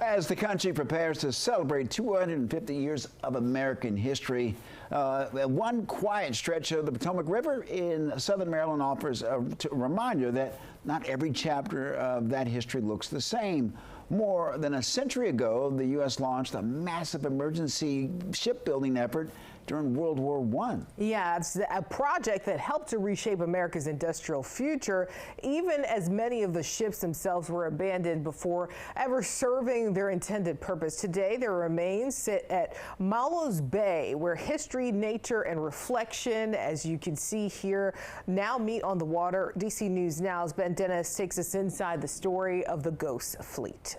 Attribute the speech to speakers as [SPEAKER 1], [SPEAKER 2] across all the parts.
[SPEAKER 1] As the country prepares to celebrate 250 years of American history, one quiet stretch of the Potomac River in southern Maryland offers a reminder that not every chapter of that history looks the same. More than a century ago, the U.S. launched a massive emergency shipbuilding effort during World War I.
[SPEAKER 2] Yeah, it's a project that helped to reshape America's industrial future, even as many of the ships themselves were abandoned before ever serving their intended purpose. Today, their remains sit at Mallows Bay, where history, nature, and reflection, as you can see here, now meet on the water. DC News Now's Ben Dennis takes us inside the story of the Ghost Fleet.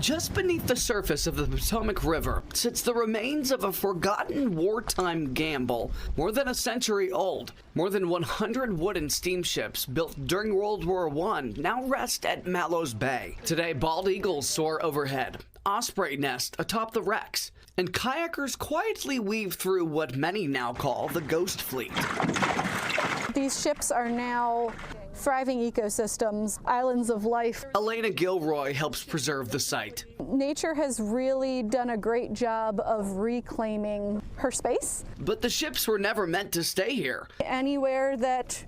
[SPEAKER 3] Just beneath the surface of the Potomac River sits the remains of a forgotten wartime gamble, more than a century old. More than 100 wooden steamships built during World War I now rest at Mallows Bay. Today, bald eagles soar overhead, osprey nest atop the wrecks, and kayakers quietly weave through what many now call the Ghost Fleet.
[SPEAKER 4] These ships are now thriving ecosystems, islands of life.
[SPEAKER 3] Elena Gilroy helps preserve the site.
[SPEAKER 4] Nature has really done a great job of reclaiming her space.
[SPEAKER 3] But the ships were never meant to stay here.
[SPEAKER 4] Anywhere that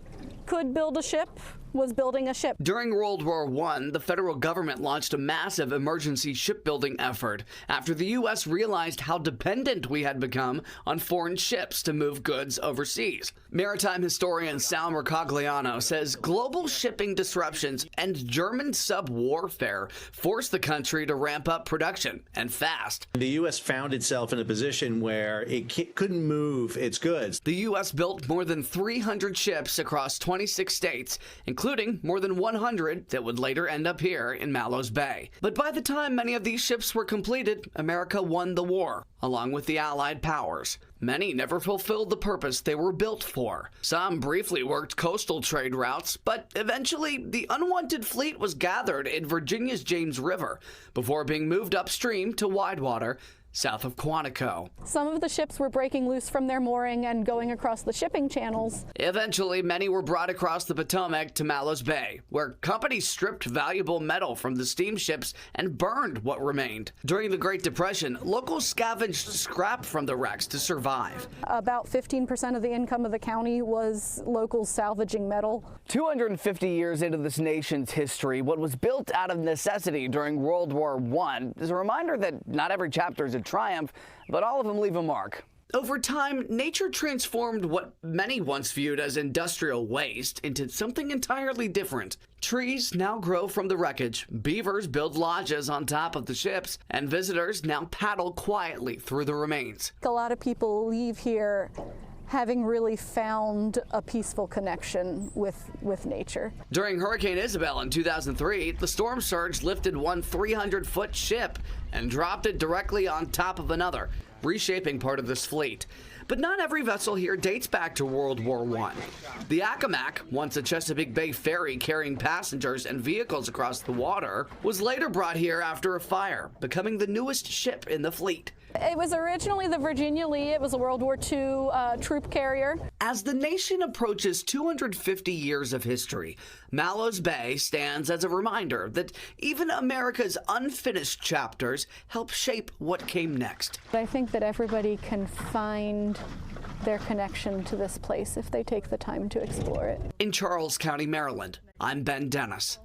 [SPEAKER 4] could build a ship was building a ship.
[SPEAKER 3] During World War I, the federal government launched a massive emergency shipbuilding effort after the U.S. realized how dependent we had become on foreign ships to move goods overseas. Maritime historian Sal Mercogliano says global shipping disruptions and German sub-warfare forced the country to ramp up production, and fast.
[SPEAKER 5] The U.S. found itself in a position where it couldn't move its goods.
[SPEAKER 3] The U.S. built more than 300 ships across 26 states, including more than 100 that would later end up here in Mallows Bay. But by the time many of these ships were completed, America won the war, along with the Allied powers. Many never fulfilled the purpose they were built for. Some briefly worked coastal trade routes, but eventually the unwanted fleet was gathered in Virginia's James River before being moved upstream to Widewater, south of Quantico.
[SPEAKER 4] Some of the ships were breaking loose from their mooring and going across the shipping channels.
[SPEAKER 3] Eventually, many were brought across the Potomac to Mallows Bay, where companies stripped valuable metal from the steamships and burned what remained. During the Great Depression, locals scavenged scrap from the wrecks to survive.
[SPEAKER 4] About 15% of the income of the county was locals salvaging metal.
[SPEAKER 6] 250 years into this nation's history, what was built out of necessity during World War I is a reminder that not every chapter is a triumph, but all of them leave a mark.
[SPEAKER 3] Over time, nature transformed what many once viewed as industrial waste into something entirely different. Trees now grow from the wreckage, beavers build lodges on top of the ships, and visitors now paddle quietly through the remains.
[SPEAKER 4] A lot of people leave here having really found a peaceful connection with nature.
[SPEAKER 3] During Hurricane Isabel in 2003, the storm surge lifted one 300-foot ship and dropped it directly on top of another, reshaping part of this fleet. But not every vessel here dates back to World War I. The Potomac, once a Chesapeake Bay ferry carrying passengers and vehicles across the water, was later brought here after a fire, becoming the newest ship in the fleet.
[SPEAKER 4] It was originally the Virginia Lee. It was a World War II troop carrier.
[SPEAKER 3] As the nation approaches 250 years of history, Mallows Bay stands as a reminder that even America's unfinished chapters help shape what came next.
[SPEAKER 4] I think that everybody can find their connection to this place if they take the time to explore it.
[SPEAKER 3] In Charles County, Maryland, I'm Ben Dennis.